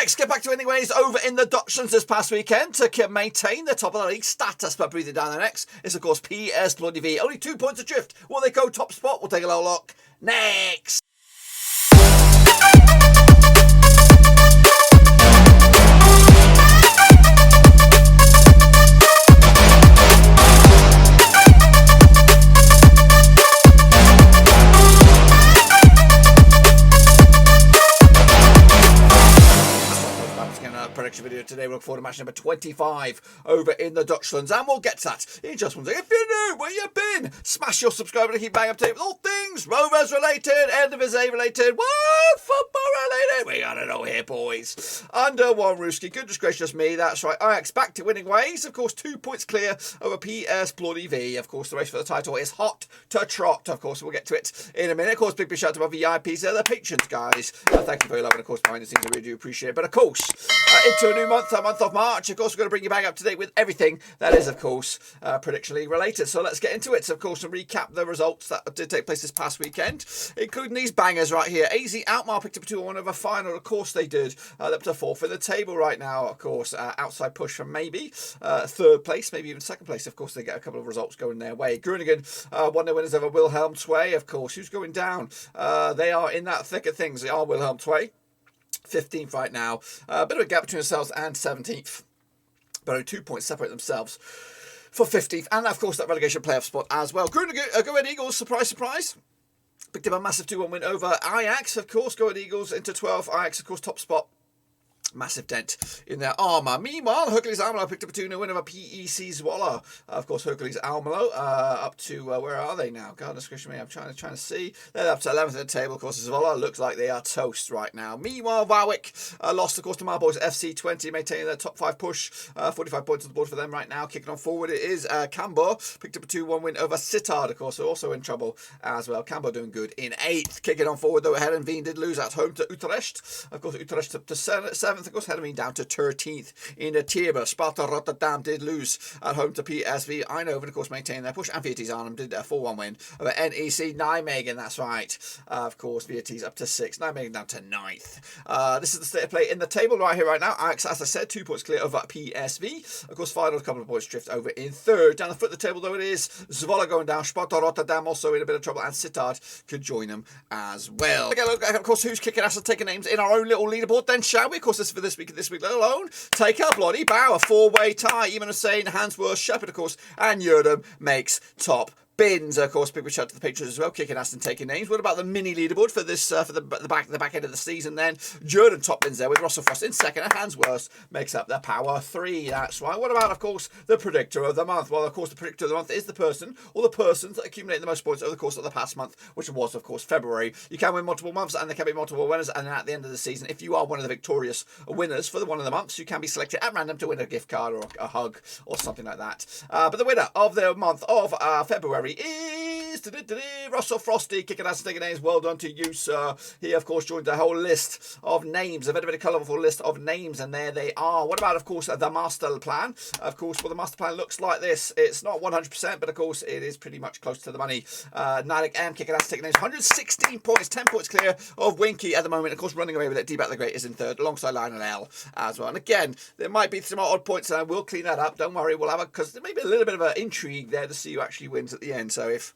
Next, get back to anyways over in the Dutchlands this past weekend to maintain the top of the league status, but breathing down their necks is of course PS Bloody V. Only 2 points adrift. Will they go top spot? We'll take a little look next. Prediction video today. We look forward to match number 25 over in the Dutchlands, and we'll get to that in just one second. If you're new, where you been? Smash your subscribe to keep bang up to date with all things Rovers related, Eredivisie related, what football related. We gotta know here, boys. Under one Rooski, goodness gracious me, that's right. Ajax back to winning ways. Of course, 2 points clear over PS Bloody V. Of course, the race for the title is hot to trot. Of course, we'll get to it in a minute. Of course, big shout out to my VIPs. They're the patrons, guys. Thank you for your love, and of course, behind the scenes, I really do appreciate it. But of course, into a new month of March. Of course, we're going to bring you back up to date with everything that is, of course, Prediction League related. So let's get into it. So, of course, to recap the results that did take place this past weekend, including these bangers right here. AZ Alkmaar picked up 2-1 over Feyenoord. Of course, they did. They're up to 4th in the table right now. Of course, outside push from maybe 3rd place, maybe even 2nd place. Of course, they get a couple of results going their way. Groningen won their winners over Willem II. Of course, who's going down? They are in that thick of things. They are Willem II. 15th right now. A bit of a gap between themselves and 17th. But only 2 points separate themselves for 15th. And, of course, that relegation playoff spot as well. Groningen, go ahead Eagles, surprise, surprise. Picked up a massive 2-1 win over Ajax, of course. Go ahead Eagles into 12th. Ajax, of course, top spot. Massive dent in their armour. Meanwhile, Heracles Almelo picked up a 2-0 win over PEC Zwolle. Of course, Heracles Almelo up to, where are they now? Goodness gracious me, I'm trying to see. They're up to 11th in the table. Of course, Zwolle looks like they are toast right now. Meanwhile, Waalwijk lost, of course, to my boys FC 20, maintaining their top 5 push. 45 points on the board for them right now. Kicking on forward, it is Cambuur. Picked up a 2-1 win over Sittard, of course, they're also in trouble as well. Cambuur doing good in 8th. Kicking on forward, though, Heerenveen did lose at home to Utrecht. Of course, Utrecht up to 7th. Of course, Heerenveen down to 13th in the table. Sparta Rotterdam did lose at home to PSV Eindhoven, of course, maintaining their push. And Vitesse did a 4-1 win over NEC Nijmegen, that's right. Of course, Vitesse up to 6th, Nijmegen down to 9th. This is the state of play in the table right here, right now. Ajax, as I said, 2 points clear over PSV. Of course, Feyenoord, a couple of points drift over in 3rd. Down the foot of the table, though, it is Zwolle going down. Sparta Rotterdam also in a bit of trouble, and Sittard could join them as well. Okay, look, of course, who's kicking ass and taking names in our own little leaderboard then, shall we? Of course, this is for this week alone. Take up Bloody Bow, a 4-way tie. Even Hussein, Hansworth, Shepherd, of course, and Yurdam makes top bins. Of course, big shout out to the patrons as well, kicking ass and taking names. What about the mini leaderboard for this for the back end of the season then? Jordan top bins there with Russell Frost in 2nd, and Hansworth makes up their power 3. That's right. What about, of course, the predictor of the month? Well, of course, the predictor of the month is the person or the persons that accumulate the most points over the course of the past month, which was, of course, February. You can win multiple months, and there can be multiple winners, and then at the end of the season, if you are one of the victorious winners for one of the months, you can be selected at random to win a gift card or a hug or something like that. But the winner of the month of February is Russell Frosty, kicking ass and taking names. Well done to you, sir. He, of course, joined a whole list of names, a very colourful list of names, and there they are. What about, of course, the master plan? Of course, well, the master plan looks like this. It's not 100%, but of course, it is pretty much close to the money. Nalik M, kicking ass and taking names. 116 points, 10 points clear of Winky at the moment. Of course, running away with it. D-Back the Great is in 3rd, alongside Lionel L as well. And again, there might be some odd points, and I will clean that up. Don't worry, we'll have because there may be a little bit of an intrigue there to see who actually wins at the end. So if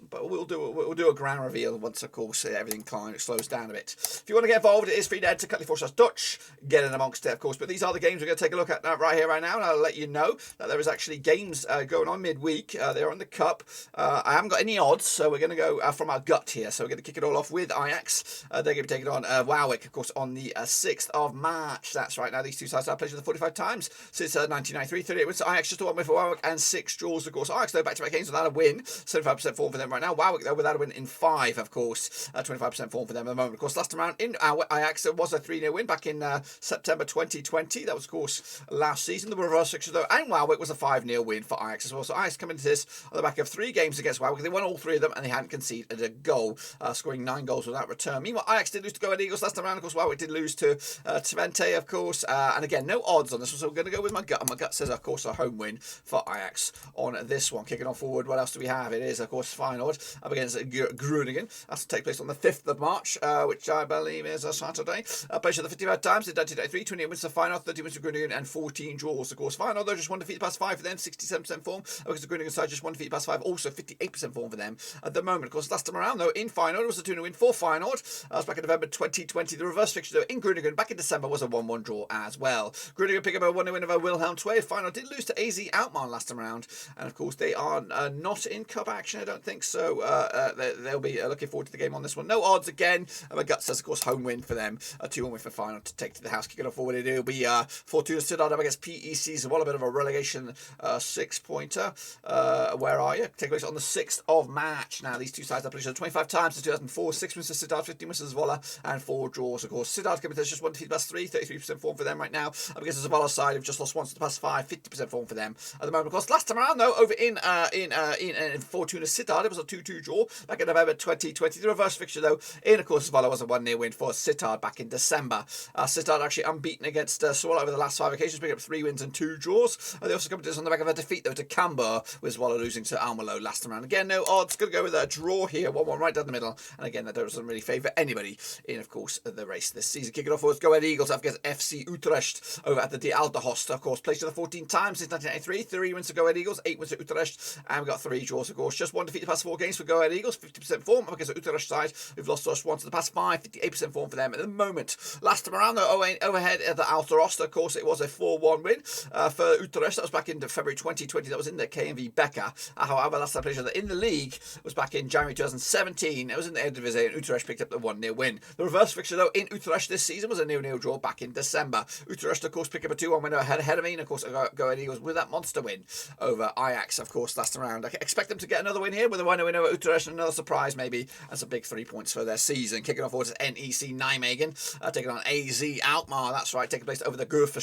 but we'll do a grand reveal once, of course, everything slows down a bit. If you want to get involved, it is free to head to Cutley/Dutch. Get in amongst it, of course. But these are the games we're going to take a look at right here, right now, and I'll let you know that there is actually games going on midweek. They're on the cup. I haven't got any odds, so we're going to go from our gut here. So we're going to kick it all off with Ajax. They're going to be taking on Waalwijk, of course, on the 6th of March. That's right. Now these two sides have played for the 45 times since 1993. 38 wins. Ajax just a 1 win for Waalwijk and 6 draws, of course. Ajax, though, back-to-back games without a win. 75% form for them right now. Waalwijk, though, without a win in 5, of course. 25% form for them at the moment. Of course, last time around in Ajax, there was a 3-0 win back in September 2020. That was, of course, last season. The reverse fixture, though, and Waalwijk was a 5-0 win for Ajax as well. So Ajax coming into this on the back of 3 games against Waalwijk. They won all 3 of them, and they hadn't conceded a goal, scoring 9 goals without return. Meanwhile, Ajax did lose to Go Ahead Eagles last time around. Of course, Waalwijk did lose to Twente, of course. And again, no odds on this one, so we're going to go with my gut. And my gut says, of course, a home win for Ajax on this one. Kicking on forward, what else do we have? It is, of course, Feyenoord. Feyenoord up against Groningen. That's to take place on the 5th of March, which I believe is a Saturday. Played the 55 times, did 1993, 28 wins for Feyenoord, 30 wins for Groningen, and 14 draws. Of course, Feyenoord, though, just one defeat past 5 for them, 67% form. Because the Groningen side just one defeat past 5, also 58% form for them at the moment. Of course, last time around, though, in Feyenoord, it was a 2-0 win for Feyenoord. That was back in November 2020. The reverse fixture, though, in Groningen back in December was a 1-1 draw as well. Groningen pick up a 1-0 win over Willem II. Feyenoord did lose to AZ Alkmaar last time around. And, of course, they are not in cup action, I don't think so. They'll be looking forward to the game on this one. No odds again. My gut says, of course, home win for them. A 2-1 win for Feyenoord to take to the house. Kicking off forward, it'll be Fortuna Sittard up against PEC Zwolle, a bit of a relegation 6-pointer. Where are you? Take place on the 6th of March. Now, these two sides have played 25 times since 2004. 6 wins for Sittard, 15 wins for Zwolle, and 4 draws. Of course, Sittard coming to just one defeat past 3, 33% form for them right now. Up against the Zwolle side, who've just lost once to the past 5, 50% form for them at the moment. Of course, last time around, though, over in Fortuna Sittard, it was a 2-2 draw back in November 2020. The reverse fixture, though, of course, Zwolle was a 1-0 win for Sittard back in December. Sittard actually unbeaten against Zwolle over the last 5 occasions, picking up 3 wins and 2 draws. They also come to this on the back of a defeat, though, to Cambuur, with Zwolle losing to Almelo last time around. Again, no odds. Going to go with a draw here, 1-1 right down the middle. And again, that doesn't really favour anybody in, of course, the race this season. Kicking off with Go Ahead Eagles up against FC Utrecht over at the De Alderhost. Of course, played to the 14 times since 1993. 3 wins to Go Ahead Eagles, 8 wins to Utrecht, and we've got 3 draws, of course. Just one defeat the past 4 games for Go Ahead Eagles, 50% form. Up against the Utrecht side, who've lost just once to the past 5, 58% form for them at the moment. Last time around, though, overhead at the Alderhost, of course, it was a 4-1 win for Utrecht. That was back in February 2020. That was in the KMV Becker. However, last time I played in the league was back in January 2017. It was in the Eredivisie, and Utrecht picked up the 1-0 win. The reverse fixture, though, in Utrecht this season was a 0-0 draw back in December. Utrecht, of course, picked up a 2-1 win over Heerenveen. Of course, Go Ahead Eagles with that monster win over Ajax, of course, last round. I expect them to get another win here with a 1-0 win over Utrecht and another surprise, maybe. That's a big 3 points for their season. Kicking off forward is NEC Nijmegen, taking on AZ Alkmaar. That's right, taking place over the Gurfa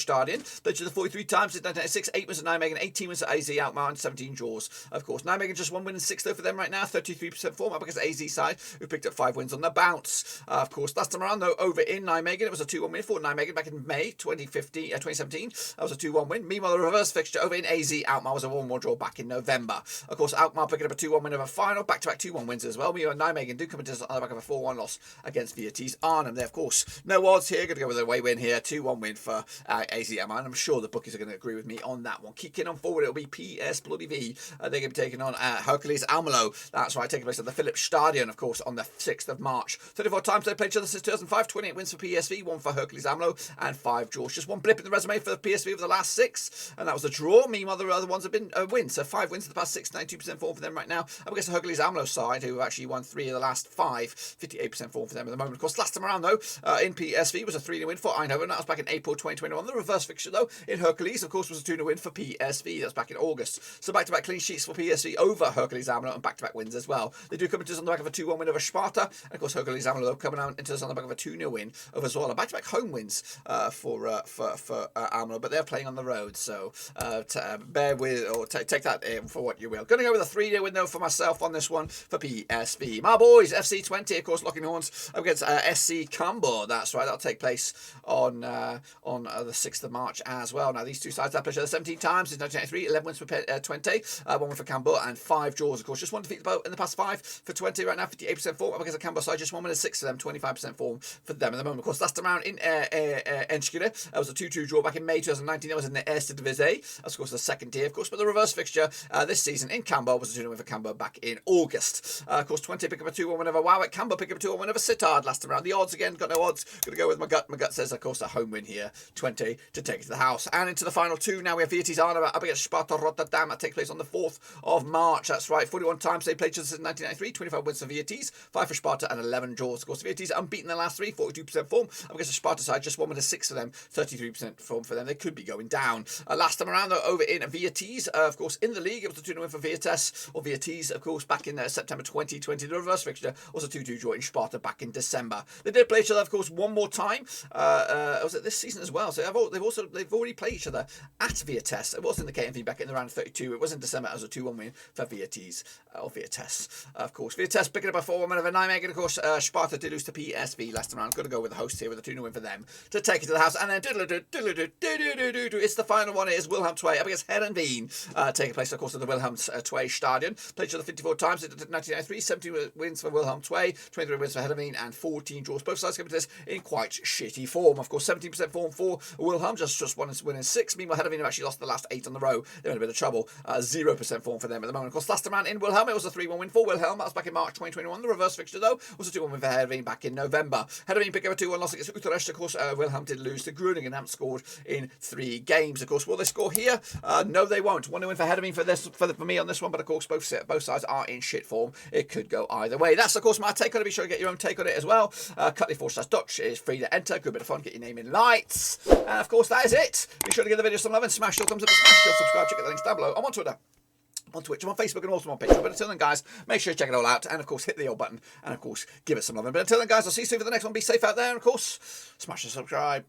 Played to the 43 times in 1996, 8 wins at Nijmegen, 18 wins at AZ Alkmaar, and 17 draws. Of course, Nijmegen just 1 win and 6 though for them right now, 33% form up against the AZ side, who picked up 5 wins on the bounce. Of course, last time around, though, over in Nijmegen, it was a 2-1 win for Nijmegen back in May 2017. That was a 2-1 win. Meanwhile, the reverse fixture over in AZ Alkmaar was a 1-1 draw back in November. Of course, Alkmaar picking up a 2-1 win over Feyenoord, back-to-back 2-1 wins as well. Meanwhile, Nijmegen do come into this on the back of a 4-1 loss against Vitesse Arnhem. There, of course, no odds here. Going to go with a away win here, 2-1 win for AZ Alkmaar, and I'm sure the bookies are going to agree with me on that one. Kicking on forward, it'll be PS Bloody V. They're going to be taking on Heracles Almelo. That's right, taking place at the Philips Stadion, of course, on the 6th of March. 34 times they played each other since 2005, 28 wins for PSV, 1 for Heracles Almelo, and 5 draws. Just one blip in the resume for the PSV over the last 6, and that was a draw. Meanwhile, the other ones have been wins, so 5 wins for the past 6, 92% form for them right now. Up against the Heracles Almelo side, who have actually won 3 of the last 5, 58% form for them at the moment. Of course, last time around, though, in PSV was a 3-0 win for Eindhoven. That was back in April 2021. The reverse fixture, though, in Heracles, of course, was a 2-0 win for PSV. That was back in August. So back-to-back clean sheets for PSV over Heracles Almelo, and back-to-back wins as well. They do come into us on the back of a 2-1 win over Sparta, and of course, Heracles Almelo coming out into us on the back of a 2-0 win over Zwolle. Back-to-back home wins for Almelo, but they're playing on the road, so bear with, or take that for what you will. Going to go with a 3-0 win, though, for myself on this one for PSV. My boys, FC 20, of course, locking horns up against SC Cambuur. That's right, that'll take place on the 6th of March as well. Now, these two sides have played each other 17 times since 1993, 11 wins for 20, 1 win for Cambuur, and 5 draws, of course. Just one defeat in the past 5 for 20 right now, 58% form. Up against the Cambuur side, just 1 win and 6 for them, 25% form for them at the moment. Of course, last time around in Enschede, that was a 2-2 draw back in May 2019. That was in the Eredivisie. That's, of course, the second tier, of course. But the reverse fixture this season in Cambuur was a 2-0 win for Cambuur back in August. Of course, 20 pick up a 2-1 win over Waalwijk. Cambuur pick up a 2-1 win over Sittard last time around. The odds, again, got no odds. Going to go with my gut. My gut says, of course, a home win here, 20 to take it to the house. And into the final 2 now, we have Vitesse Arnhem up against Sparta Rotterdam. That takes place on the 4th of March. That's right, 41 times they played each other since 1993, 25 wins for Vitesse, 5 for Sparta, and 11 draws. Of course, Vitesse unbeaten in the last 3, 42% form. Up against the Sparta side, just 1 win and 6 for them, 33% form for them. They could be going down. Last time around, though, over in Vitesse, of course, in the league, it was a 2-0 win for Vitesse, of course, back in September 2020. The reverse fixture was a 2-2 draw in Sparta back in December. They did play each other, of course, one more time. Was it this season as well? So they've already played each other at Vitesse. It was in the KMV back in the round of 32. It was in December as a 2-1 win for Vitesse. Of course. Vitesse picking up a 4-1 win over Nijmegen. Of course, Sparta did lose to PSV last time around. Got to go with the host here with a 2-0 win for them to take it to the house. And then it's the final one. It is Willem II up against Heerenveen, taking place, of course, at the Willem II Stadion. Played each other 94 times. It did 1993, 17 wins for Willem II, 23 wins for Heerenveen, and 14 draws. Both sides coming to this in quite shitty form. Of course, 17% form for Willem, just one winning 6. Meanwhile, Heerenveen have actually lost the last 8 on the row. They're in a bit of trouble. 0% form for them at the moment. Of course, last time in Willem, it was a 3-1 win for Willem. That was back in March 2021. The reverse fixture, though, was a 2-1 win for Heerenveen back in November. Heerenveen picked up a 2-1 loss against Utrecht. Of course, Willem did lose to Groningen and haven't scored in 3 games. Of course, will they score here? No, they won't. 1-0 win for Heerenveen for me on this one, but of course, both sides are in shit form. It could go either way. That's, of course, my take on it. Be sure to get your own take on it as well. Cutley4/Dutch is free to enter. Good bit of fun. Get your name in lights. And, of course, that is it. Be sure to give the video some love and smash your thumbs up and smash your subscribe. Check out the links down below. I'm on Twitter, on Twitch, I'm on Facebook, and also on Patreon. But until then, guys, make sure you check it all out. And, of course, hit the old button. And, of course, give it some love. But until then, guys, I'll see you soon for the next one. Be safe out there. And, of course, smash the subscribe.